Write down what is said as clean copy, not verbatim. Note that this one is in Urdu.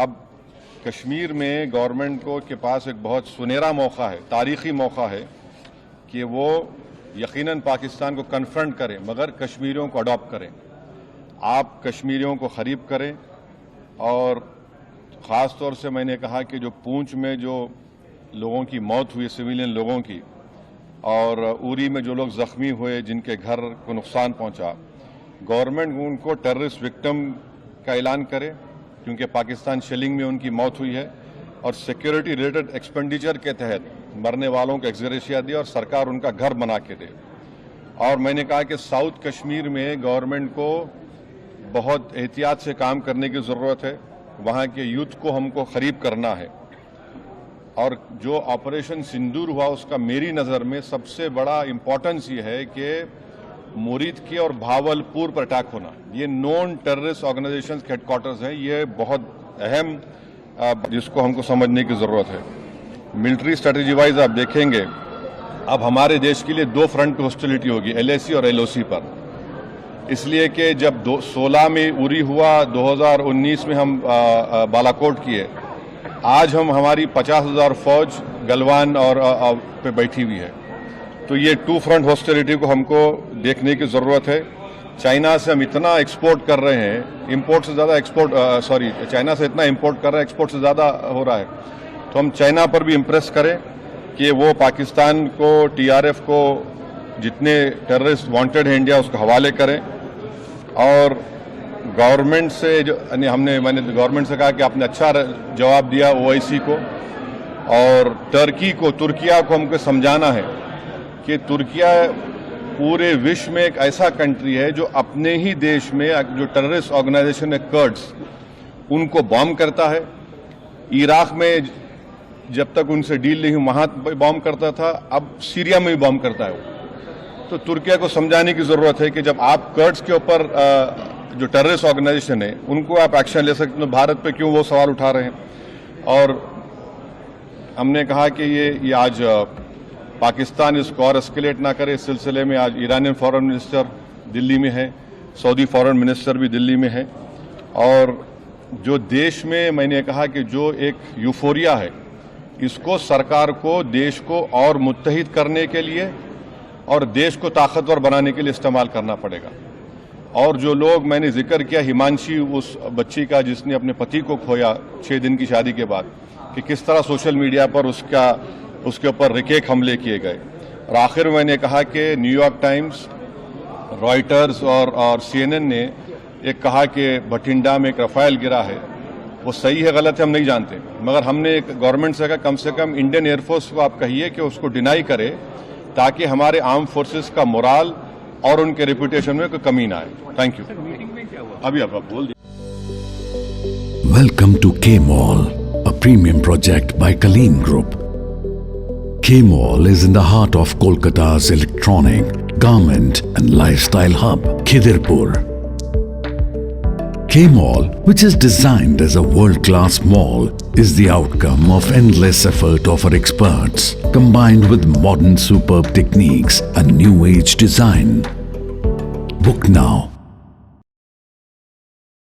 اب کشمیر میں گورنمنٹ کے پاس ایک بہت سنہرا موقع ہے، تاریخی موقع ہے کہ وہ یقیناً پاکستان کو کنفرنٹ کریں مگر کشمیریوں کو اڈاپٹ کریں. آپ کشمیریوں کو قریب کریں اور خاص طور سے میں نے کہا کہ جو پونچھ میں جو لوگوں کی موت ہوئی سویلین لوگوں کی اور اوری میں جو لوگ زخمی ہوئے جن کے گھر کو نقصان پہنچا، گورنمنٹ ان کو ٹیررسٹ وکٹم کا اعلان کرے کیونکہ پاکستان شیلنگ میں ان کی موت ہوئی ہے، اور سیکیورٹی ریلیٹڈ ایکسپینڈیچر کے تحت مرنے والوں کو ایکسگریشیا دے اور سرکار ان کا گھر بنا کے دے. اور میں نے کہا کہ ساؤتھ کشمیر میں گورنمنٹ کو بہت احتیاط سے کام کرنے کی ضرورت ہے. وہاں کے یوتھ کو ہم کو قریب کرنا ہے. اور جو آپریشن سندور ہوا اس کا میری نظر میں سب سے بڑا امپورٹنس یہ ہے کہ مورید کی اور بھاول پور پر اٹیک ہونا، یہ نون ٹیررسٹ آرگنائزیشنز کے ہیڈ کوارٹرز ہیں. یہ بہت اہم جس کو ہم کو سمجھنے کی ضرورت ہے. ملٹری اسٹریٹجی وائز آپ دیکھیں گے اب ہمارے دیش کے لیے 2 فرنٹ پہ ہاسٹیلٹی ہوگی، LAC اور LOC پر. اس لیے کہ جب 2016 میں اوری ہوا، 2019 میں ہم بالاکوٹ کیے، آج ہماری 50,000 فوج گلوان اور پہ بیٹھی ہوئی ہے. تو یہ 2 فرنٹ ہاسٹیلٹی کو ہم کو دیکھنے کی ضرورت ہے. چائنا سے ہم اتنا ایکسپورٹ کر رہے ہیں، امپورٹ سے زیادہ چائنا سے اتنا امپورٹ کر رہے ہیں ایکسپورٹ سے زیادہ ہو رہا ہے. تو ہم چائنا پر بھی امپریس کریں کہ وہ پاکستان کو TRF کو جتنے ٹیررسٹ وانٹڈ ہیں انڈیا اس کو حوالے کریں. اور گورنمنٹ سے میں نے گورنمنٹ سے کہا کہ آپ نے اچھا جواب دیا OIC کو اور ترکیہ کو ہم کو سمجھانا ہے کہ ترکیہ پورے وش میں ایک ایسا کنٹری ہے جو اپنے ہی دیش میں جو ٹیررسٹ آرگنائزیشن ہے کرڈز ان کو بام کرتا ہے. عراق میں جب تک ان سے ڈیل نہیں وہاں بام کرتا تھا، اب سیریا میں بھی بام کرتا ہے. تو ترکیہ کو سمجھانے کی ضرورت ہے کہ جب آپ کرڈز کے اوپر جو ٹیررسٹ آرگنائزیشن ہے ان کو آپ ایکشن لے سکتے ہیں، بھارت پہ کیوں وہ سوال اٹھا رہے ہیں. اور ہم نے کہا کہ یہ آج پاکستان اس کو اور اسکیلیٹ نہ کرے. اس سلسلے میں آج ایرانین فارن منسٹر دلی میں ہے، سعودی فارن منسٹر بھی دلی میں ہے. اور جو دیش میں نے کہا کہ جو ایک یوفوریا ہے اس کو سرکار کو دیش کو اور متحد کرنے کے لیے اور دیش کو طاقتور بنانے کے لیے استعمال کرنا پڑے گا. اور جو لوگ میں نے ذکر کیا ہمانشی اس بچی کا جس نے اپنے پتی کو کھویا 6 دن کی شادی کے بعد، کہ کس طرح سوشل میڈیا پر اس کے اوپر ریکیک حملے کیے گئے. اور آخر میں نے کہا کہ نیو یارک ٹائمز، رائٹرز اور CNN نے ایک کہا کہ بھٹنڈا میں ایک رفائل گرا ہے. وہ صحیح ہے غلط ہے ہم نہیں جانتے، مگر ہم نے ایک گورنمنٹ سے کہا کم سے کم انڈین ایئر فورس کو آپ کہیے کہ اس کو ڈینائی کرے تاکہ ہمارے آرم فورسز کا مورال اور ان کے ریپوٹیشن میں کوئی کمی نہ آئے. Thank you. ابھی آپ بول دیجیے. Welcome to K Mall, a premium project by Kaleen Group. K Mall is in the heart of Kolkata's electronic, garment and lifestyle hub, Khidirpur. K Mall, which is designed as a world-class mall, is the outcome of endless effort of our experts, combined with modern superb techniques and new age design. Book now